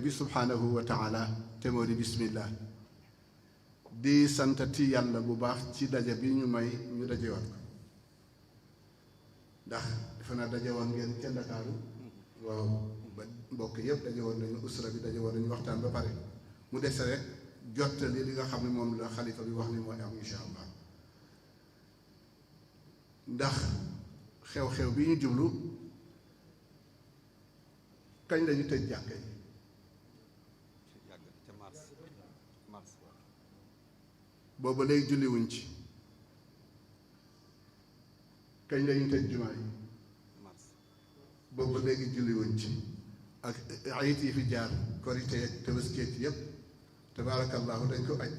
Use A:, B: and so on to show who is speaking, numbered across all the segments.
A: bi subhaanahu wa taala te moo di bismillah di santati yàlla bu baax ci daje bi ñu may ñu daje woon ko ndax defe naa daje woon ngeen ca Ndakaaru waaw ba mbokk yëpp daje woon nañu usra bi daje woon nañu waxtaan ba pare mu dese rek jottali li nga xam ne moom la xalifa bi wax ni mooy am insha allah ndax xew-xew bi ñu jublu kañ lañu tëj jàkka yi booba léegi julliwuñ ci kañ lañu tëj jumaa yi booba léegi julliwuñ ci ak ayit yi fi jaar korite ak tabaski yépp tabaarakallahu dañ ko aj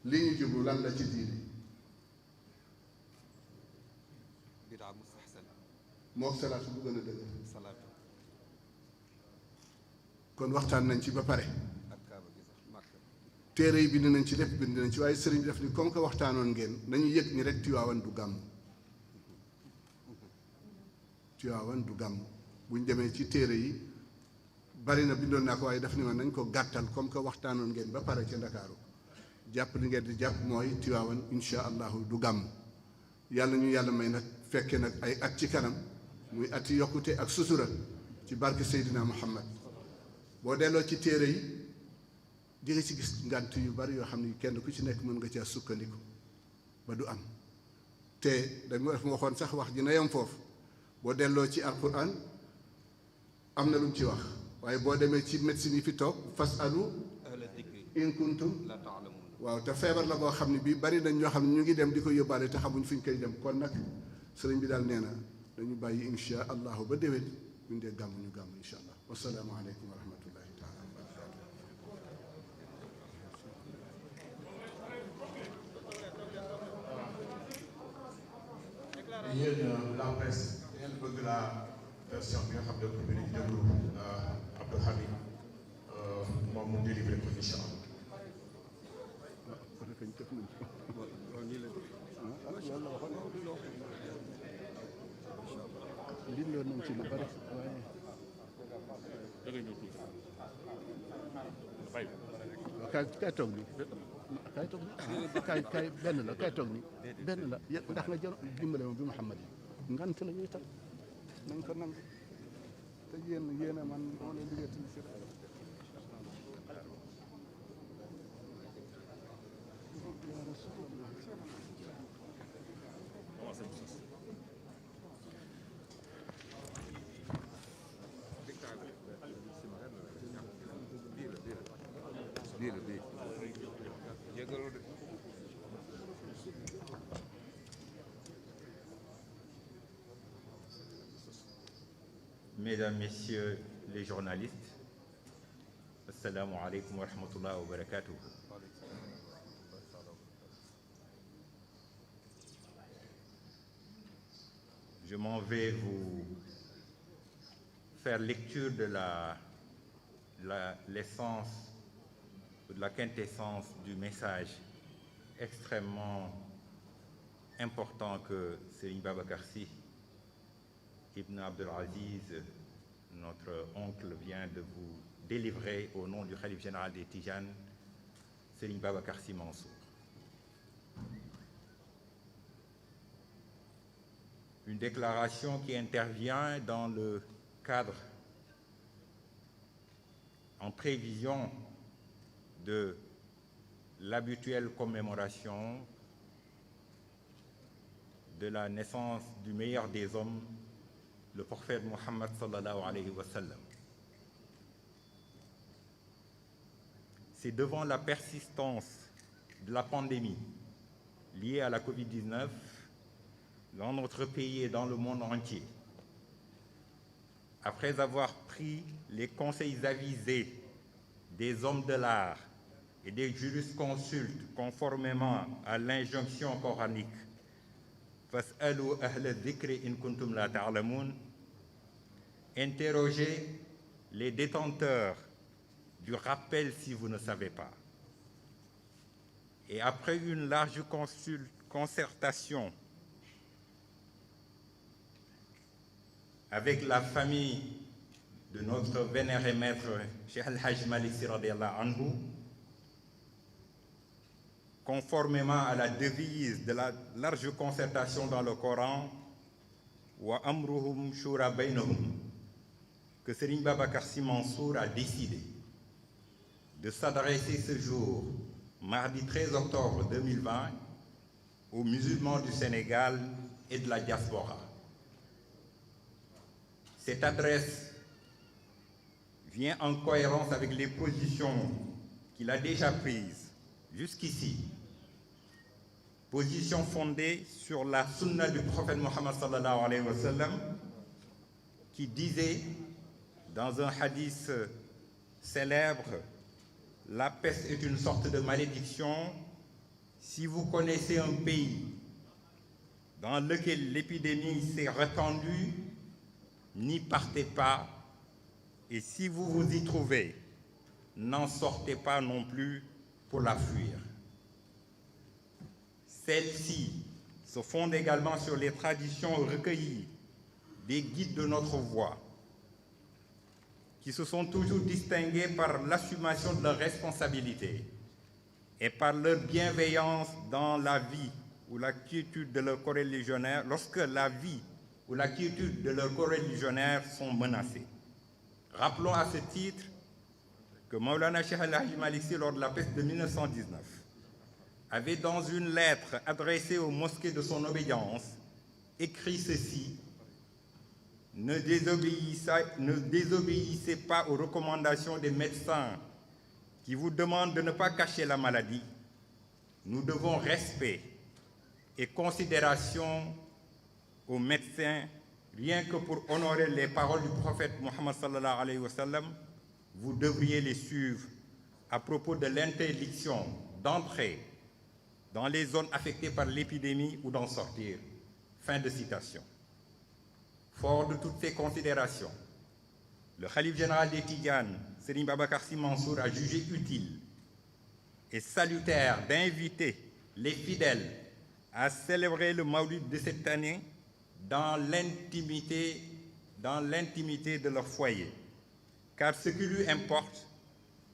A: li ñu jublu lan la ci diine moo salaatu bu gën a dëgër kon waxtaan nañ ci ba pare téere yi bind nañ ci lépp bind nañ ci waaye sëriñ bi def ni comme que waxtaanoon ngeen nañu yëg ni rek Tiwaawan du gàmm Tiwaawan du gàmm buñ demee ci téere yi bari na bindoon naa ko waaye daf ni ma nañ ko gàttal comme que waxtaanoon ngeen ba pare ca Ndakaaru jàpp li ngeen di jàpp mooy Tiwaawan insha allahu du gàmm yàlla ñu yàlla may nag fekke nag ay at ci kanam muy ati yokkute ak sutura ci barke Seydina Muhammad boo delloo ci téere yi di nga ci gis ngànt yu bari yoo xam ne kenn ku ci nekk mën nga caa sukkandiku ba du am te dama def ma waxoon sax wax ji na yem foofu boo delloo ci alquran am na lu mu ci wax waaye boo demee ci médecine yi fi toog fasalu in kuntum waaw te feebar la boo xam ne bii bari nañ ñoo xam ne ñu ngi dem di ko yóbbaale te xamuñ fi ñu koy dem kon nag sëriñ bi daal nee na dañu bàyyi insha allahu ba déwén ñu dee gàmm ñu gàmm insha allah wasalaamu aleykum wa rahmatullahi taala wa barakatuh
B: yéen la presse ngeen bëgg la version bi nga xam ne ko bi ñu déglu Abdou Hamid moom mu délivré ko incha allah
A: bindoon nañ ci lu bari waaye kaay toog ni kaay toog ni kaay benn la kaay toog ni benn la ndax nga jël dimbale ma bi Muhammad yi ngant la ñuy tam nañ ko nangu te yéen a man moo leen liggéey tamit si
C: Mesdames, Messieurs les journalistes, Assalamu alaikum wa rahmatullahi wa barakatuh. Je m'en vais vous faire lecture de l'essence, de la quintessence du message extrêmement important que Serigne Babacar Sy Ibn Abdul Aziz, notre oncle, vient de vous délivrer au nom du Khalife général des Tijanes, Serigne Babacar Sy Mansour. Une déclaration qui intervient dans le cadre, en prévision de l'habituelle commémoration de la naissance du meilleur des hommes, le prophète Mohammed sallallahu alayhi wa sallam. C'est devant la persistance de la pandémie liée à la Covid-19 dans notre pays et dans le monde entier, après avoir pris les conseils avisés des hommes de l'art et des jurisconsultes conformément à l'injonction coranique Fas'alu ahla dhikri in kuntum la ta'lamun, interrogez les détenteurs du rappel si vous ne savez pas. Et après une large concertation avec la famille de notre vénéré maître Cheikh El Hadj Malick Sy radiyallahu anhu, conformément à la devise de la large concertation dans le Coran, wa amruhum shura baynahum, que Serigne Babacar Sy Mansour a décidé de s'adresser ce jour, mardi 13 octobre 2020, aux musulmans du Sénégal et de la diaspora. Cette adresse vient en cohérence avec les positions qu'il a déjà prises jusqu'ici, positions fondées sur la sunna du prophète Mohammed sallallahu alayhi wa sallam, qui disait dans un hadith célèbre: la peste est une sorte de malédiction. Si vous connaissez un pays dans lequel l'épidémie s'est répandue, n'y partez pas, et si vous vous y trouvez, n'en sortez pas non plus pour la fuir. Celles-ci se fondent également sur les traditions recueillies des guides de notre voie, qui se sont toujours distingués par l'assumation de leurs responsabilités et par leur bienveillance dans la vie ou la quiétude de leurs coreligionnaires, lorsque la vie ou la quiétude de leurs coreligionnaires sont menacées. Rappelons à ce titre que Maulana Cheikh El Hadj Malick Sy, lors de la peste de 1919, avait dans une lettre adressée aux mosquées de son obédience écrit ceci: ne désobéissez pas aux recommandations des médecins qui vous demandent de ne pas cacher la maladie. Nous devons respect et considération aux médecins. Rien que pour honorer les paroles du prophète Mohammed sallallahu alayhi wa sallam, vous devriez les suivre à propos de l'interdiction d'entrer dans les zones affectées par l'épidémie ou d'en sortir. Fin de citation. Fort de toutes ces considérations, le khalife général des Tidjanes, Serigne Babacar Sy Mansour, a jugé utile et salutaire d'inviter les fidèles à célébrer le Mawlid de cette année dans l'intimité de leur foyer. Car ce qui lui importe,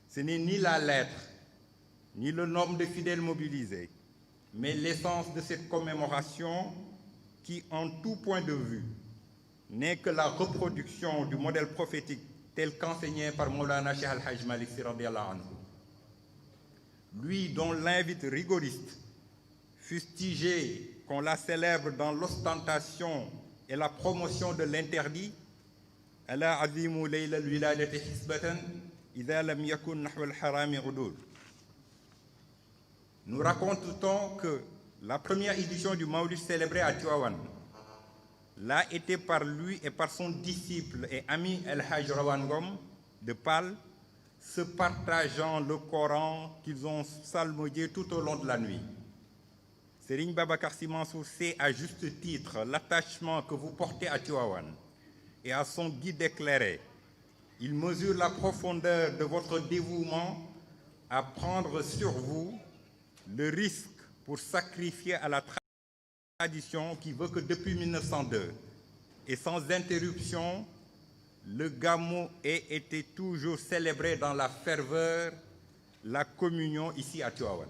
C: ce n'est ni la lettre, ni le nombre de fidèles mobilisés, mais l'essence de cette commémoration qui, en tout point de vue, n'est que la reproduction du modèle prophétique tel qu'enseigné par Maulana Cheikh El Hadj Malick Sy radiyallahu anhu. Lui dont l'invite rigoriste fustigé qu'on la célèbre dans l'ostentation et la promotion de l'interdit, ala azimu layla al-wiladati hisbatan idha lam yakun nahwa al-harami udul. Nous racontons que la première édition du Mawlid célébré à Tivaouane l'a été par lui et par son disciple et ami El Hadj Rawane Ngom de Pal, se partageant le Coran qu'ils ont psalmodié tout au long de la nuit. Serigne Babacar Sy Mansour sait à juste titre l'attachement que vous portez à Tivaouane et à son guide éclairé. Il mesure la profondeur de votre dévouement à prendre sur vous le risque pour sacrifier à la tradition qui veut que depuis 1902 et sans interruption, le Gamou ait été toujours célébré dans la ferveur, la communion ici à Tivaouane.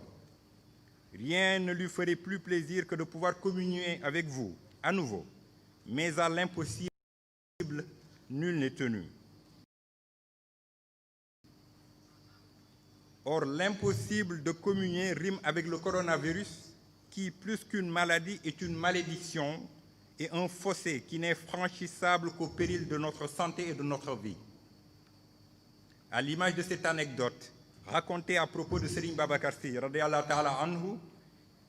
C: Rien ne lui ferait plus plaisir que de pouvoir communier avec vous à nouveau, mais à l'impossible, nul n'est tenu. Or, l'impossible de communier rime avec le coronavirus, qui, plus qu'une maladie, est une malédiction et un fossé qui n'est franchissable qu'au péril de notre santé et de notre vie. À l'image de cette anecdote racontée à propos de Serigne Babacar Sy, radiyallahu ta'ala anhu,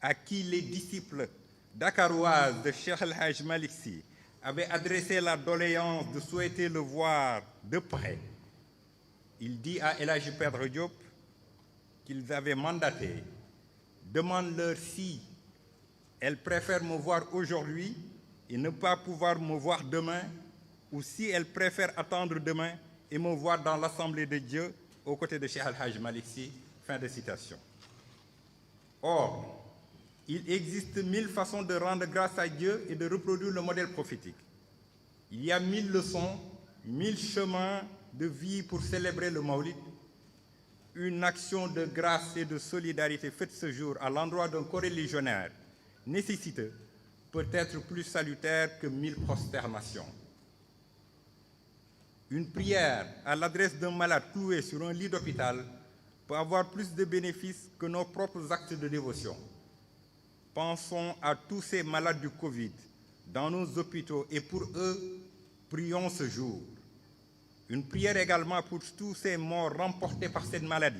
C: à qui les disciples dakaroises de Cheikh El Hadj Malick Sy avaient adressé la doléance de souhaiter le voir de près. Il dit à El Hadj Pedre Diop qu'ils avaient mandaté: demande-leur si elles préfèrent me voir aujourd'hui et ne pas pouvoir me voir demain, ou si elles préfèrent attendre demain et me voir dans l'Assemblée de Dieu aux côtés de Cheikh El Hadj Malick Sy. Fin de citation. Or, il existe 1000 façons de rendre grâce à Dieu et de reproduire le modèle prophétique. Il y a 1000 leçons 1000 chemins de vie pour célébrer le Maulid, une action de grâce et de solidarité faite ce jour à l'endroit d'un coreligionnaire nécessiteux peut être plus salutaire que 1000 prosternations. Une prière à l'adresse d'un malade cloué sur un lit d'hôpital peut avoir plus de bénéfices que nos propres actes de dévotion. Pensons à tous ces malades du Covid dans nos hôpitaux et pour eux, prions ce jour. Une prière également pour tous ces morts remportés par cette maladie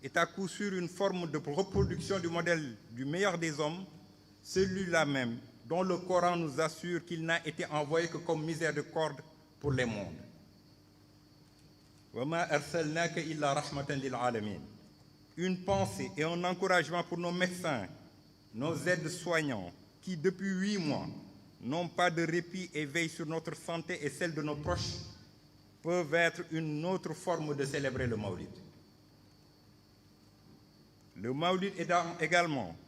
C: est à coup sûr une forme de reproduction du modèle du meilleur des hommes, celui-là même dont le Coran nous assure qu'il n'a été envoyé que comme miséricorde pour les mondes. Une pensée et un encouragement pour nos médecins, nos aides-soignants, qui depuis 8 mois n'ont pas de répit et veillent sur notre santé et celle de nos proches, peuvent être une autre forme de célébrer le Maulid. Le Maulid est également